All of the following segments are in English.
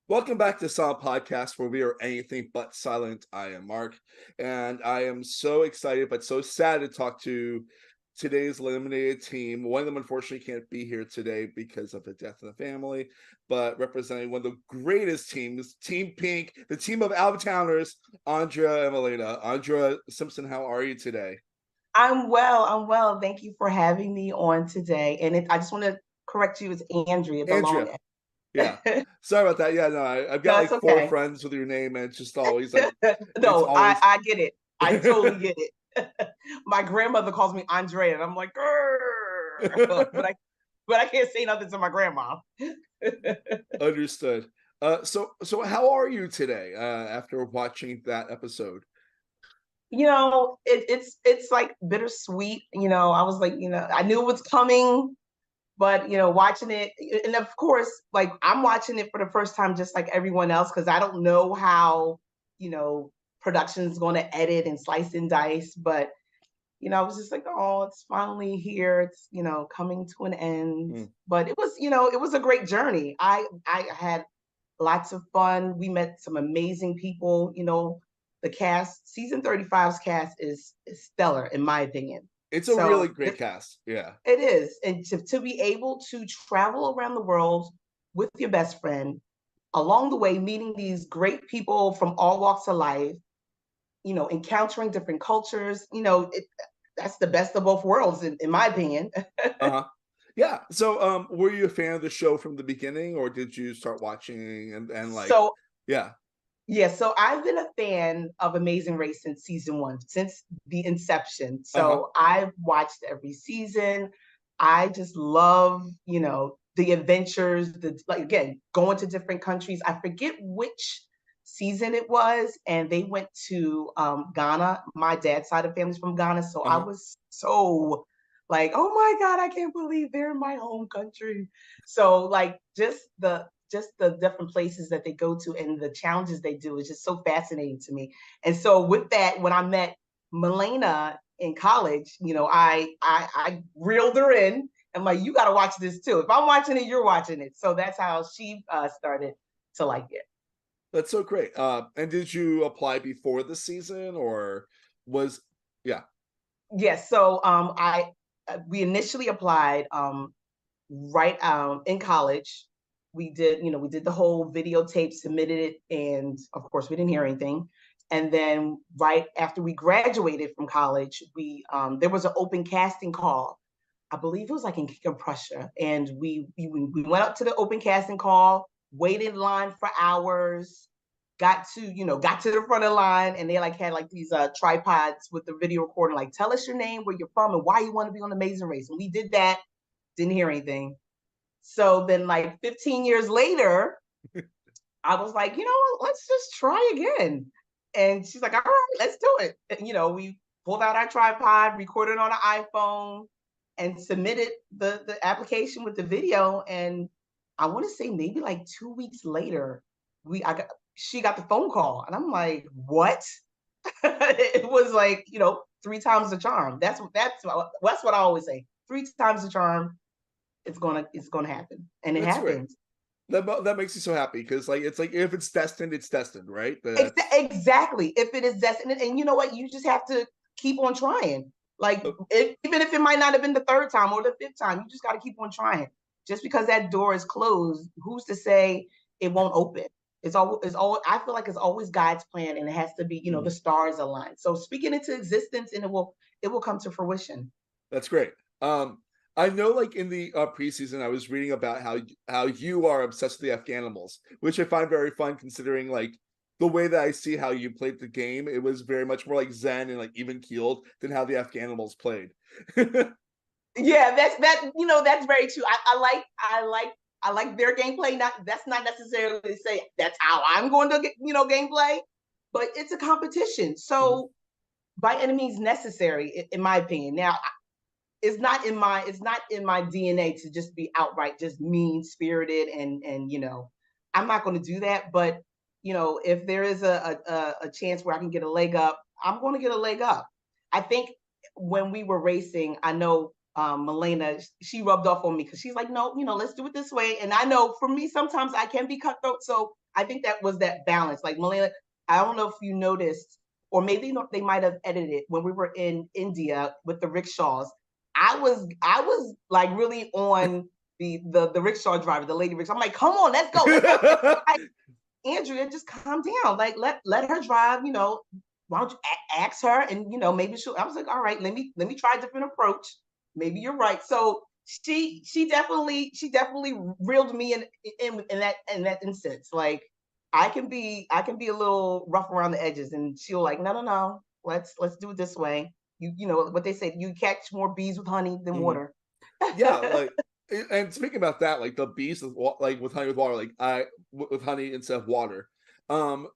Welcome back to Silent Podcast, where we are anything but silent. I am Mark, and I am so excited but so sad to talk to today's eliminated team. One of them, unfortunately, can't be here today because of a death in the family, but representing one of the greatest teams, Team Pink, the team of out-of-towners, Andrea and Malaina. Andrea Simpson, how are you today? I'm well. I'm well. Thank you for having me on today. I just want to correct you. It's Andrea, the Andrea, long. yeah. Sorry about that. Yeah, no, I've got No, like it's four okay. friends with your name, and it's just always like, it's No, I always I get it. I totally get it. My grandmother calls me Andrea, and I'm like, "Grr." but I can't say nothing to my grandma. Understood. So how are you today, after watching that episode? It's like bittersweet. I was like, I knew it was coming, but watching it, and of course, like I'm watching it for the first time just like everyone else, because I don't know how you know production is going to edit and slice and dice. But I was just like, oh, it's finally here. It's coming to an end. Mm, But it was a great journey. I had lots of fun. We met some amazing people. The cast, season 35's cast is stellar in my opinion. it's a really So great cast, yeah. it is. And to be able to travel around the world with your best friend, along the way, meeting these great people from all walks of life, encountering different cultures, that's the best of both worlds, in my opinion. Uh-huh. Yeah, so, were you a fan of the show from the beginning, or did you start watching and, like So, yeah, yeah, so I've been a fan of Amazing Race since season one, since the inception. uh-huh, So I've watched every season. I just love, the adventures, the like again, going to different countries. I forget which season it was, and they went to Ghana. My dad's side of the family's from Ghana, so I uh-huh. was so like, oh my God, I can't believe they're in my home country. So like just the different places that they go to and the challenges they do is just so fascinating to me. And so with that, when I met Malaina in college, I reeled her in. I'm like, you got to watch this too. If I'm watching it, you're watching it. So that's how she started to like it. That's so great. And did you apply before the season, or was yeah, Yes. So I we initially applied right in college. We did the whole videotape, submitted it, and of course we didn't hear anything. And then right after we graduated from college, we there was an open casting call. I believe it was like in Prussia, and we went up to the open casting call, waited in line for hours, got to the front of the line, and they like had like these tripods with the video recording, like tell us your name, where you're from, and why you want to be on Amazing Race. And we did that, didn't hear anything. So then, like 15 years later, I was like, let's just try again. And she's like, all right, let's do it. And, we pulled out our tripod, recorded on an iPhone, and submitted the application with the video. And I want to say maybe like 2 weeks later, she got the phone call, and I'm like, what? It was like, three times the charm. That's what I always say. Three times the charm, it's gonna happen, and it that's great. happened. That makes me so happy because, like, it's like if it's destined, right? That's Exactly. If it is destined, and you know what, you just have to keep on trying. Like, even if it might not have been the third time or the fifth time, you just got to keep on trying. Just because that door is closed, who's to say it won't open? It's all. I feel like it's always God's plan, and it has to be, mm, the stars aligned. So speaking into existence, and it will come to fruition. that's great. I know, like in the preseason, I was reading about how you are obsessed with the Afghanimals, which I find very fun considering like the way that I see how you played the game. It was very much more like zen and like even keeled than how the Afghanimals played. Yeah, that's very true. I like their gameplay. Not That's not necessarily to say that's how I'm going to get gameplay, but it's a competition. Mhm. So by any means necessary, in my opinion. Now, it's not in my DNA to just be outright just mean spirited, and I'm not going to do that. But if there is a chance where I can get a leg up, I'm going to get a leg up. I think when we were racing, I know Malaina, she rubbed off on me because she's like, no, let's do it this way. And I know for me, sometimes I can be cutthroat. So I think that was that balance. Like Malaina, I don't know if you noticed, or maybe they might have edited it when we were in India with the rickshaws. I was like really on the rickshaw driver, the lady rickshaw. I'm like, come on, let's go, let's go. Like, Andrea, just calm down. Like let her drive. Why don't you ask her, and maybe she'll. I was like, all right, let me try a different approach. Maybe you're right. So she definitely reeled me in that instance. Like I can be a little rough around the edges, and she'll like, no, let's do it this way. You know what they say, you catch more bees with honey than water. Yeah, like, and speaking about that, like the bees like with honey with water, like with honey instead of water.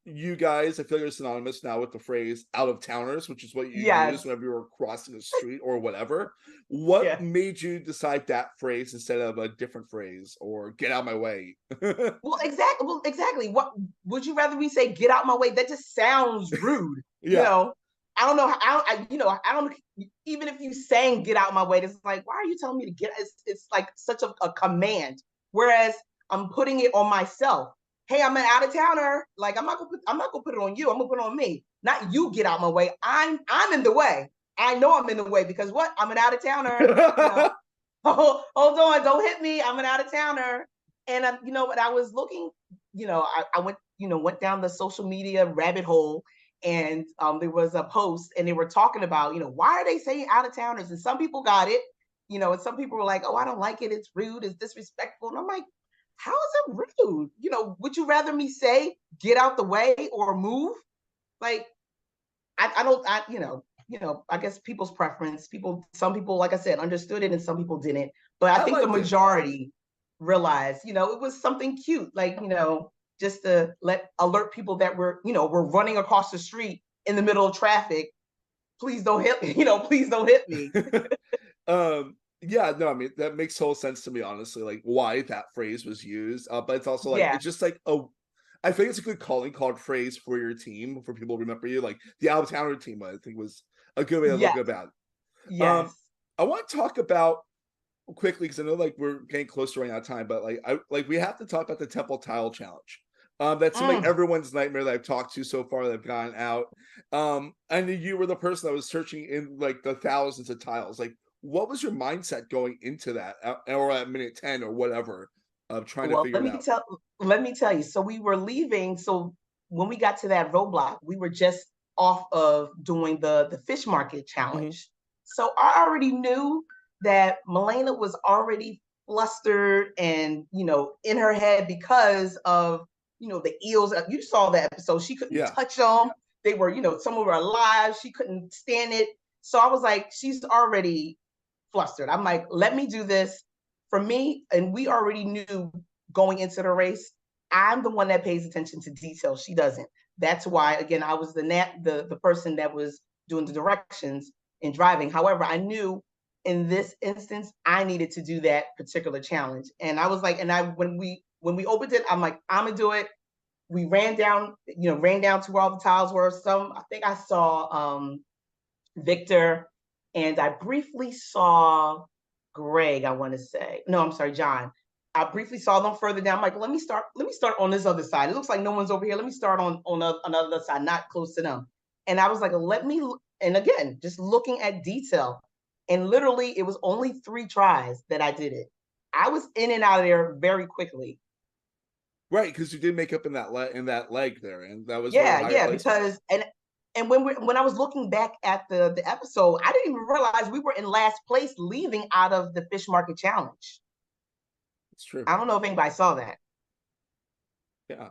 You guys, I feel you're synonymous now with the phrase "out of towners," which is what you use Yes. whenever you were crossing the street or whatever. What Yeah. made you decide that phrase instead of a different phrase or "get out of my way"? Well, exactly. What would you rather me say? Get out my way. That just sounds rude. Yeah. I don't know. I don't. Even if you saying "get out my way," it's like, why are you telling me to get? It's like such a command. Whereas I'm putting it on myself. Hey, I'm an out of towner. Like I'm not gonna put it on you. I'm gonna put it on me. Not you. Get out my way. I'm in the way. I know I'm in the way because what? I'm an out of towner. Hold on, don't hit me. I'm an out of towner. And but I was looking, I went down the social media rabbit hole, and there was a post, and they were talking about, why are they saying out of towners? And some people got it, and some people were like, oh, I don't like it. It's rude. It's disrespectful. And I'm like, how is it rude? Would you rather me say get out the way or move? Like, I don't, I guess people's preference. Some people, like I said, understood it, and some people didn't. But I I think the liked it. majority realized, it was something cute, like just to alert people that we're running across the street in the middle of traffic. Please don't hit me. Please don't hit me. Yeah, no, I mean that makes total sense to me, honestly, like why that phrase was used. But it's also like Yeah. it's just like I think it's a good calling card phrase for your team for people to remember you. Like the out of towner team, I think was a good way to look Yes. about it. Yes. I want to talk about quickly because I know like we're getting close to running out of time, but like we have to talk about the Temple Tile Challenge. That seemed like Mm. everyone's nightmare that I've talked to so far that have gone out. I knew you were the person that was searching in like the thousands of tiles. Like, what was your mindset going into that, or at minute 10 or whatever, of trying to Well, figure it out? let me tell you. So we were leaving. So when we got to that roadblock, we were just off of doing the fish market Hmm. challenge. So I already knew that Malaina was already flustered and in her head because of the eels. You saw the episode. She couldn't Yeah. touch them. They were, some of them were alive. She couldn't stand it. So I was like, she's already flustered. I'm like, let me do this for me. And we already knew going into the race, I'm the one that pays attention to detail. She doesn't. That's why, again, I was the person that was doing the directions and driving. However, I knew in this instance, I needed to do that particular challenge. And I was like, and I when we opened it, I'm like, I'm gonna do it. We ran down to where all the tiles were. I think I saw Victor, and I briefly saw Greg, I want to say. No, I'm sorry, John. I briefly saw them further down. I'm like, let me start on this other side. It looks like no one's over here. Let me start on another side, not close to them. And I was like, and again, just looking at detail. And literally, it was only 3 tries that I did it. I was in and out of there very quickly. Right, because you did make up in that leg there, and that was one of your Yeah, higher yeah, placements. because and when I was looking back at the episode, I didn't even realize we were in last place leaving out of the fish market challenge. It's true. I don't know if anybody saw that, Yeah.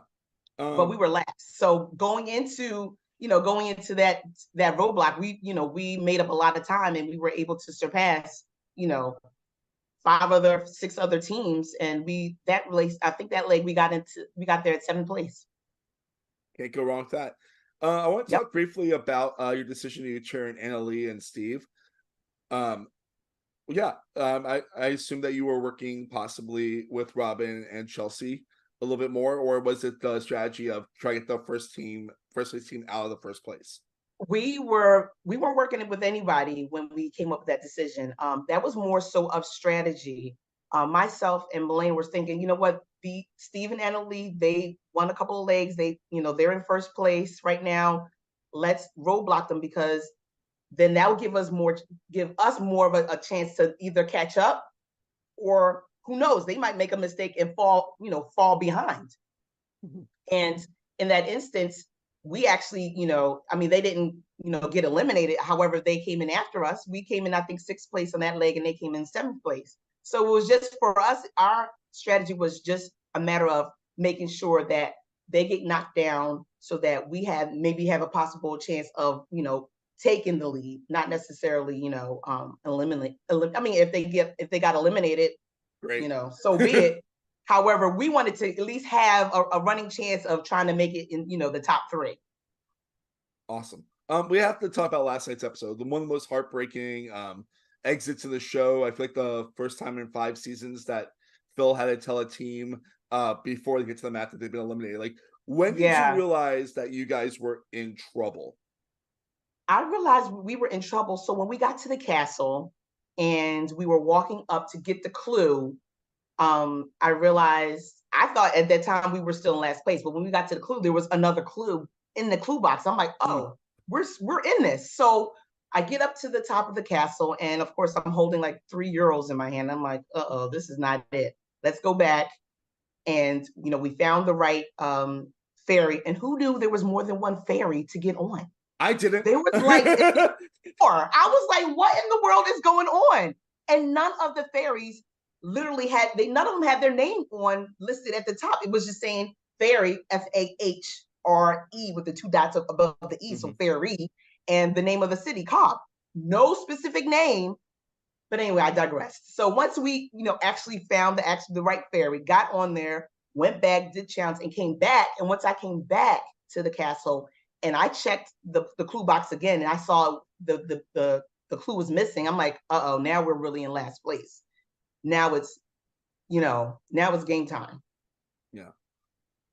but we Um, were last. So going into that roadblock, we made up a lot of time, and we were able to surpass, you know, 6 other teams, and that race, I think that leg we got there at 7th place. can't go wrong with that. I want to Yep. talk briefly about your decision to turn Anna Lee and Steve. Um, yeah, I assume that you were working possibly with Robin and Chelsea a little bit more, or was it the strategy of trying to get the first place team out of the first place? We weren't working with anybody when we came up with that decision. That was more so of strategy. myself and Malaina were thinking, you know what, Steve and Annalie, they won a couple of legs. They're in first place right now. Let's roadblock them, because then that will give us more of a chance to either catch up, or who knows, they might make a mistake and fall behind. Mm-hmm. And in that instance, we actually, they didn't, get eliminated. However, they came in after us. We came in, I think, 6th place on that leg, and they came in 7th place. So it was just, for us, our strategy was just a matter of making sure that they get knocked down, so that we maybe have a possible chance of, taking the lead, not necessarily, eliminate. I mean, if they got eliminated, great, so be it. However, we wanted to at least have a running chance of trying to make it in, the top 3. Awesome. We have to talk about last night's episode, one of the most heartbreaking exits of the show. I feel like the first time in 5 seasons that Phil had to tell a team before they get to the mat that they've been eliminated. Like, when did you realize that you guys were in trouble? I realized we were in trouble. So when we got to the castle and we were walking up to get the clue, I realized, I thought at that time we were still in last place, but when we got to the clue, there was another clue in the clue box. I'm like, oh, we're in this. So I get up to the top of the castle, and of course I'm holding like 3 euros in my hand. I'm like, this is not it. Let's go back. And we found the right ferry, and who knew there was more than one ferry to get on? I didn't. There was like 4. I was like, what in the world is going on? And none of the ferries literally none of them had their name listed at the top. It was just saying ferry, Fahre, with the 2 dots above the E, so ferry, and the name of the city, Cobb. No specific name. But anyway, I digressed. So once we, actually found the right ferry, got on there, went back, did challenge, and came back. And once I came back to the castle and I checked the clue box again, and I saw the clue was missing, I'm like, now we're really in last place. Now it's game time. Yeah.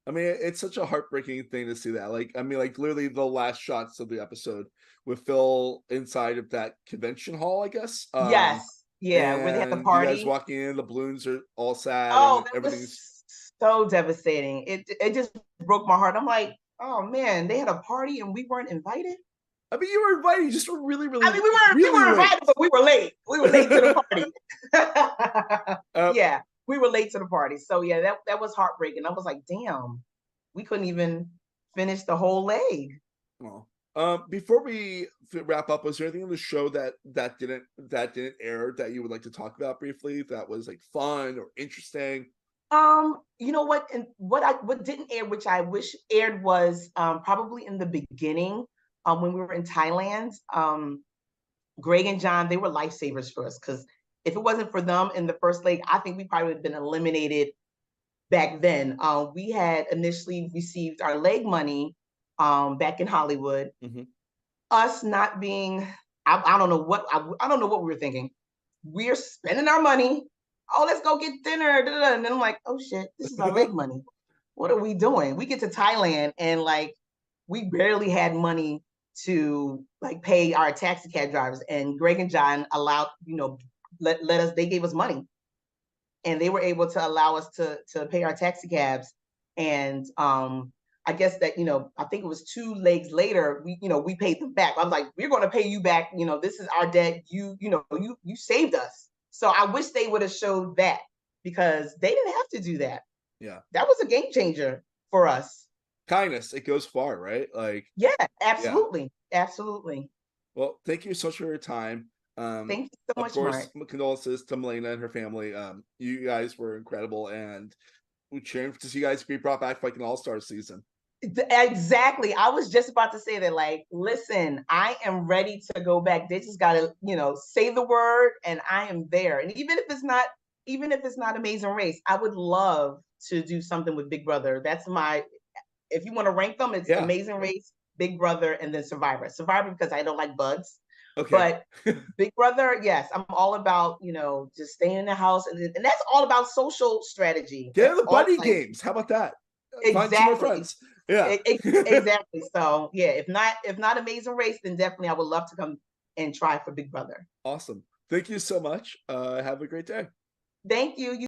I mean, it's such a heartbreaking thing to see that. Like, I mean, like, literally the last shots of the episode with Phil inside of that convention hall, I guess. Yes. Yeah, where they had the party. You guys walking in, the balloons are all sad. Oh, and everything's so devastating. It just broke my heart. I'm like, oh man, they had a party and we weren't invited. I mean, you were invited. You just were really, really. I mean, we were invited, but we were late. We were late to the party. Yeah, we were late to the party. So yeah, that was heartbreaking. I was like, damn, we couldn't even finish the whole leg. Well, before we wrap up, was there anything in the show that didn't air that you would like to talk about briefly? That was like fun or interesting? You know what? And what didn't air, which I wish aired, was probably in the beginning. When we were in Thailand, Greg and John, they were lifesavers for us, because if it wasn't for them in the first leg, I think we probably would have been eliminated back then. We had initially received our leg money back in Hollywood. Mm-hmm. Us not being, I don't know what we were thinking. We're spending our money. Oh, let's go get dinner. And then I'm like, oh shit, this is our leg money. What are we doing? We get to Thailand and like we barely had money to like pay our taxi cab drivers, and Greg and John allowed, they gave us money, and they were able to allow us to pay our taxi cabs. And I guess that, I think it was 2 legs later, we paid them back. I was like, we're going to pay you back. This is our debt. You saved us. So I wish they would have showed that, because they didn't have to do that. Yeah. That was a game changer for us. Kindness, it goes far, right? Like, yeah, absolutely. Yeah. Absolutely. Well, thank you so much for your time. Thank you so much, of course, Mark. Condolences to Malaina and her family. You guys were incredible, and we cheering to see you guys be brought back for like an all-star season. Exactly. I was just about to say that, like, listen, I am ready to go back. They just gotta, say the word and I am there. And even if it's not Amazing Race, I would love to do something with Big Brother. That's if you want to rank them, it's Amazing Race, Big Brother, and then Survivor. Survivor because I don't like bugs. Okay. But Big Brother, yes, I'm all about, just staying in the house. And that's all about social strategy. Get in the buddy games. How about that? Exactly. Find some more friends. Yeah. Exactly. So yeah, if not Amazing Race, then definitely I would love to come and try for Big Brother. Awesome. Thank you so much. Have a great day. Thank you.